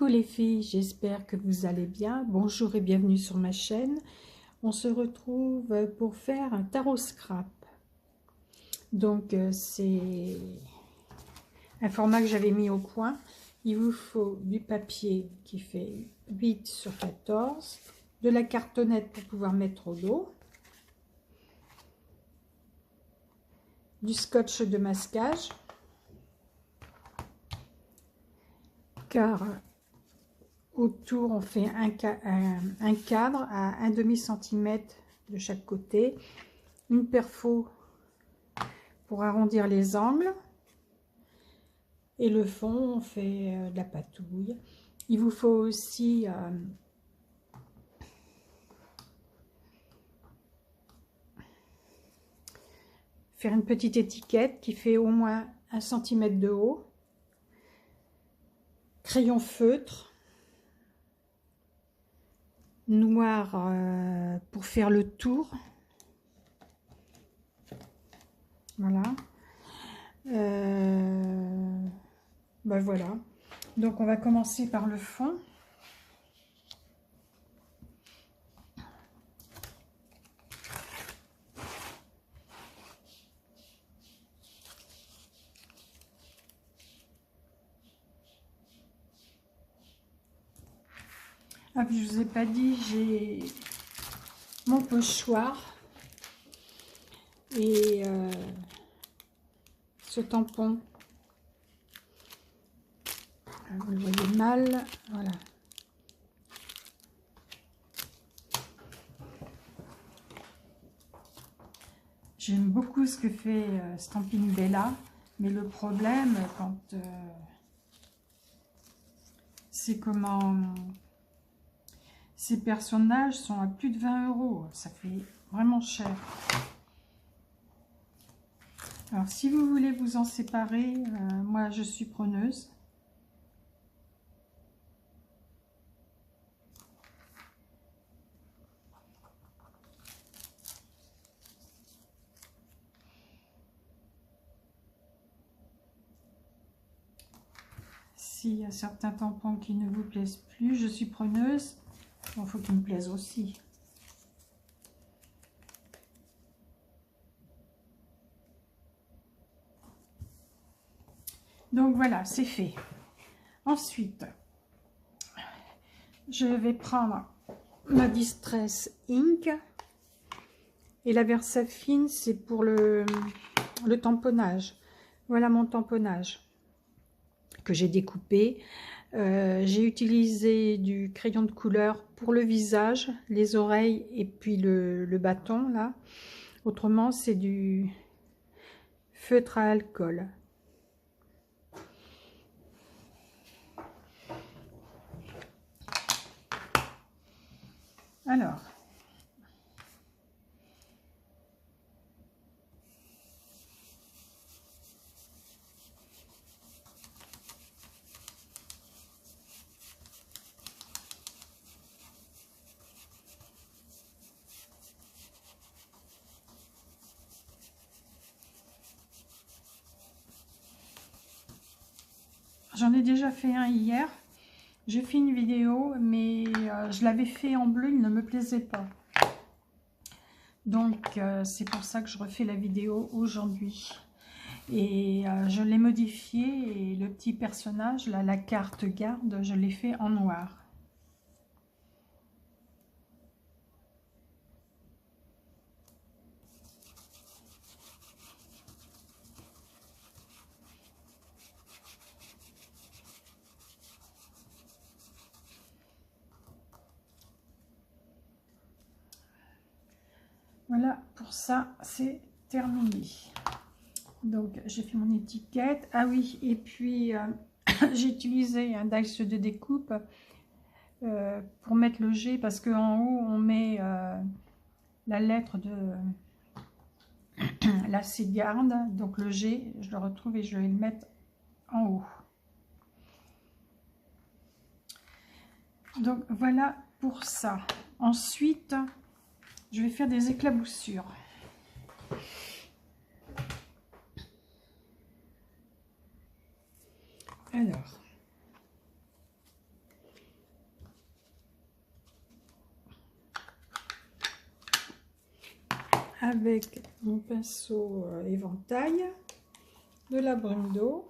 Coucou les filles, j'espère que vous allez bien. Bonjour et bienvenue sur ma chaîne. On se retrouve pour faire un tarot scrap. Donc c'est un format que j'avais mis au point. Il vous faut du papier qui fait 8 sur 14, de la cartonnette pour pouvoir mettre au dos, du scotch de masquage, car autour on fait un cadre à 1,5 cm de chaque côté, une perfo pour arrondir les angles, et le fond on fait de la patouille. Il vous faut aussi faire une petite étiquette qui fait au moins 1 cm de haut, crayon feutre noir pour faire le tour, voilà. Ben voilà, donc on va commencer par le fond. Ah, je vous ai pas dit, j'ai mon pochoir et ce tampon. Vous le voyez mal, voilà. J'aime beaucoup ce que fait Stampin' Bella, mais le problème, quand c'est comment ces personnages sont à plus de 20 €, ça fait vraiment cher. Alors, si vous voulez vous en séparer, moi je suis preneuse. S'il y a certains tampons qui ne vous plaisent plus, je suis preneuse. Bon, il faut qu'ils me plaisent aussi. Donc voilà, c'est fait. Ensuite, je vais prendre ma Distress Ink. Et la Versafine, c'est pour le tamponnage. Voilà mon tamponnage que j'ai découpé. J'ai utilisé du crayon de couleur pour le visage, les oreilles et puis le bâton là. Autrement, c'est du feutre à alcool. Alors, j'en ai déjà fait un hier. J'ai fait une vidéo, mais je l'avais fait en bleu, il ne me plaisait pas. Donc, c'est pour ça que je refais la vidéo aujourd'hui. Et je l'ai modifié, et le petit personnage, là, la carte garde, je l'ai fait en noir. Voilà, pour ça, c'est terminé. Donc, j'ai fait mon étiquette. Ah oui, et puis, j'ai utilisé un dice de découpe pour mettre le G, parce qu'en haut, on met la lettre de la C-garde. Donc, le G, je le retrouve et je vais le mettre en haut. Donc, voilà pour ça. Ensuite, je vais faire des éclaboussures. Alors, avec mon pinceau éventail, de la brume d'eau.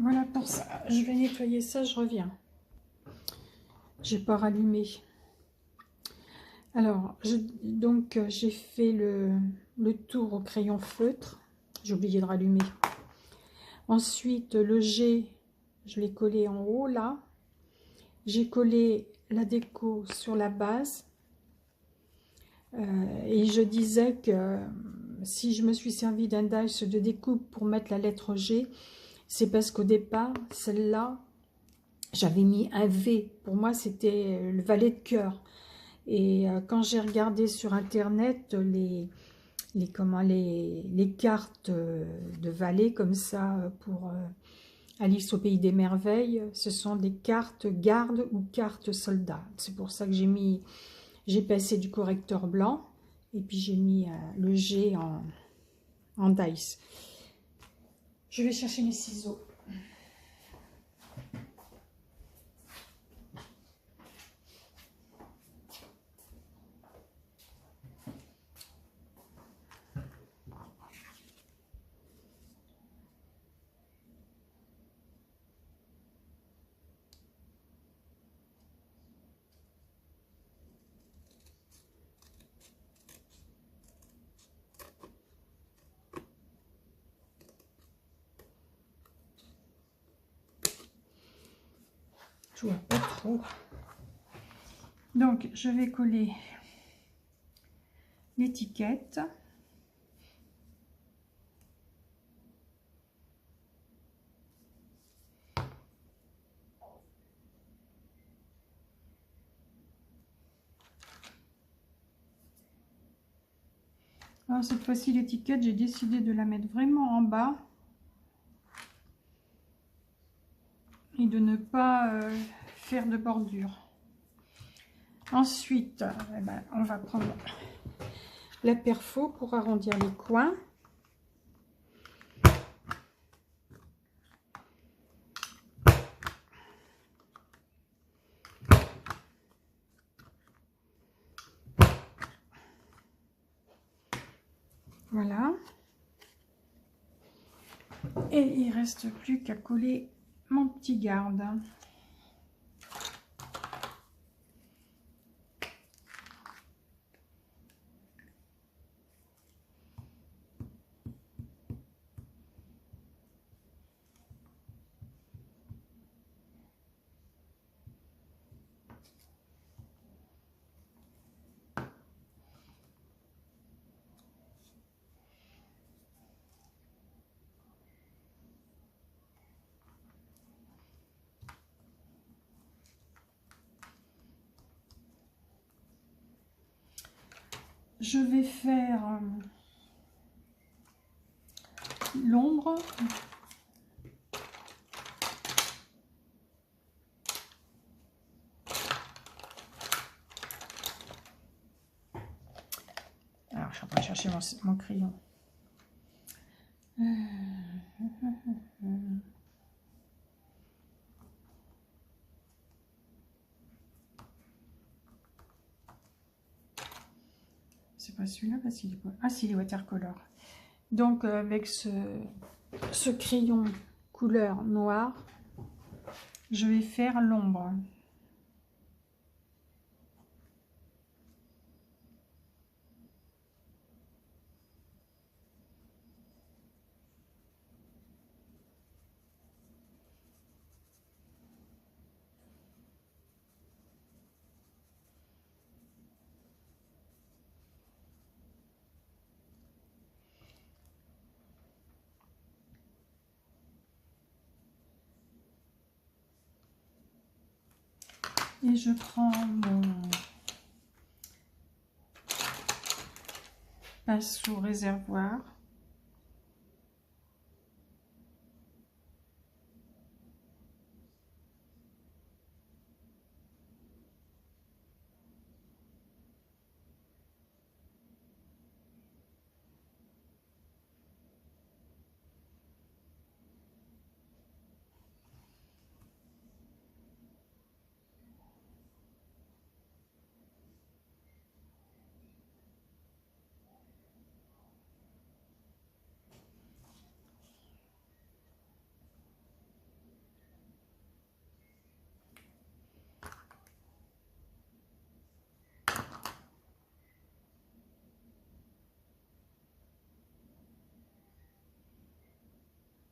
Voilà pour ça. Je vais nettoyer ça, je reviens. J'ai pas rallumé. Alors, j'ai fait le tour au crayon feutre. J'ai oublié de rallumer. Ensuite, le G, je l'ai collé en haut là. J'ai collé la déco sur la base. Et je disais que si je me suis servi d'un dice de découpe pour mettre la lettre G, c'est parce qu'au départ, celle-là, j'avais mis un V. Pour moi, c'était le valet de cœur. Et quand j'ai regardé sur Internet les cartes de valet comme ça pour Alice au pays des merveilles, ce sont des cartes garde ou cartes soldat. C'est pour ça que j'ai passé du correcteur blanc et puis j'ai mis le G en dice. Je vais chercher mes ciseaux. Je vois pas trop. Donc, je vais coller l'étiquette. Alors, cette fois-ci, l'étiquette, j'ai décidé de la mettre vraiment en bas et de ne pas faire de bordure. Ensuite, eh ben, on va prendre la perfo pour arrondir les coins. Voilà. Et il ne reste plus qu'à coller mon petit garde. Je vais faire l'ombre. Alors, je suis en train de chercher mon crayon. C'est pas celui-là parce qu'il est pas... Ah, si, il est watercolor. Donc, avec ce crayon couleur noire, je vais faire l'ombre. Et je prends mon pinceau réservoir.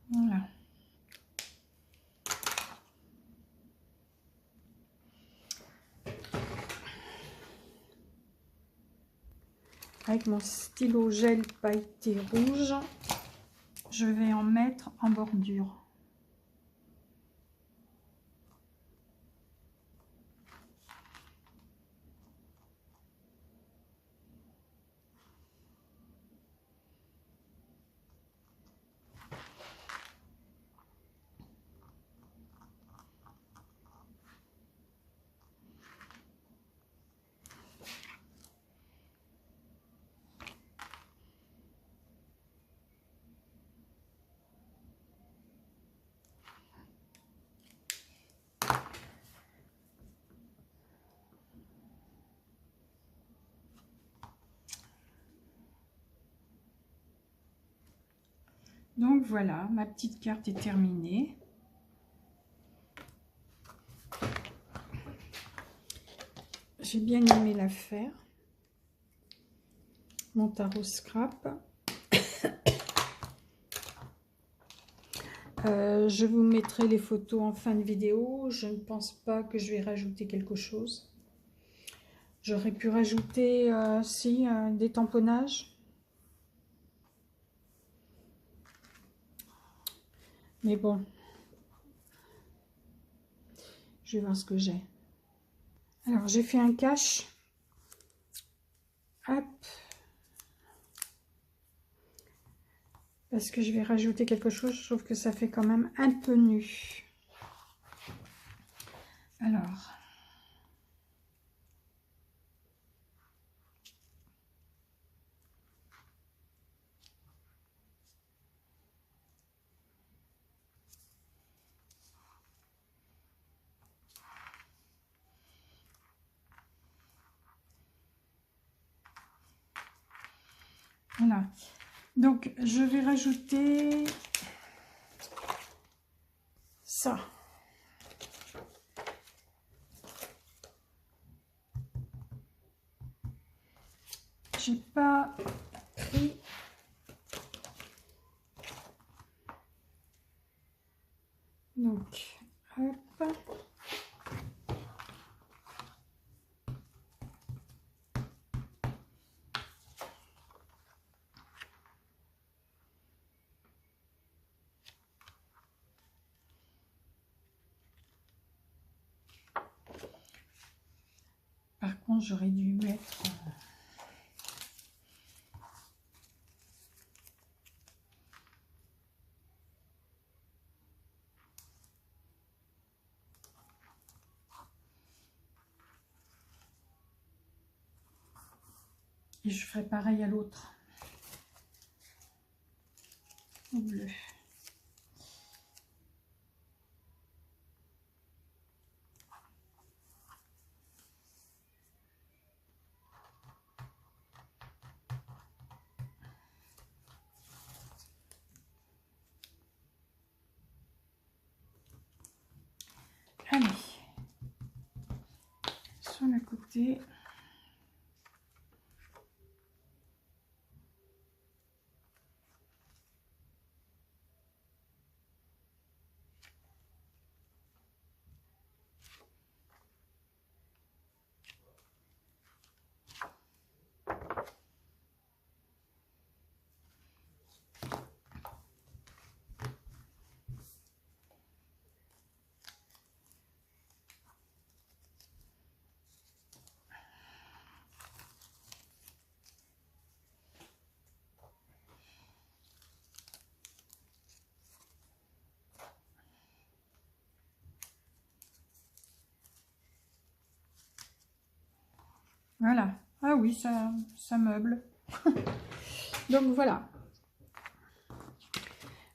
Voilà. Avec mon stylo gel pailleté rouge, je vais en mettre en bordure. Donc voilà, ma petite carte est terminée. J'ai bien aimé la faire. Mon tarot scrap. Je vous mettrai les photos en fin de vidéo. Je ne pense pas que je vais rajouter quelque chose. J'aurais pu rajouter des tamponnages. Mais bon, je vais voir ce que j'ai. Alors, j'ai fait un cache. Hop. Parce que je vais rajouter quelque chose. Je trouve que ça fait quand même un peu nu. Alors. Voilà. Donc, je vais rajouter ça. J'ai pas pris. Donc, hop. Par contre, j'aurais dû mettre... Et je ferai pareil à l'autre. Au bleu. Allez. Sur le côté. Voilà. Ah oui, ça meuble. Donc voilà.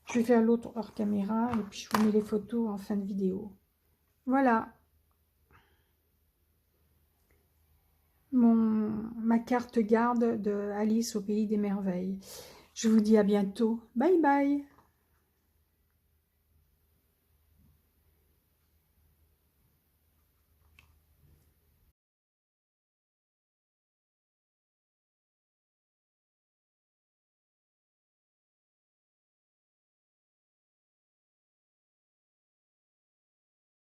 Je vais faire l'autre hors caméra et puis je vous mets les photos en fin de vidéo. Voilà. Ma carte garde de Alice au pays des merveilles. Je vous dis à bientôt. Bye bye.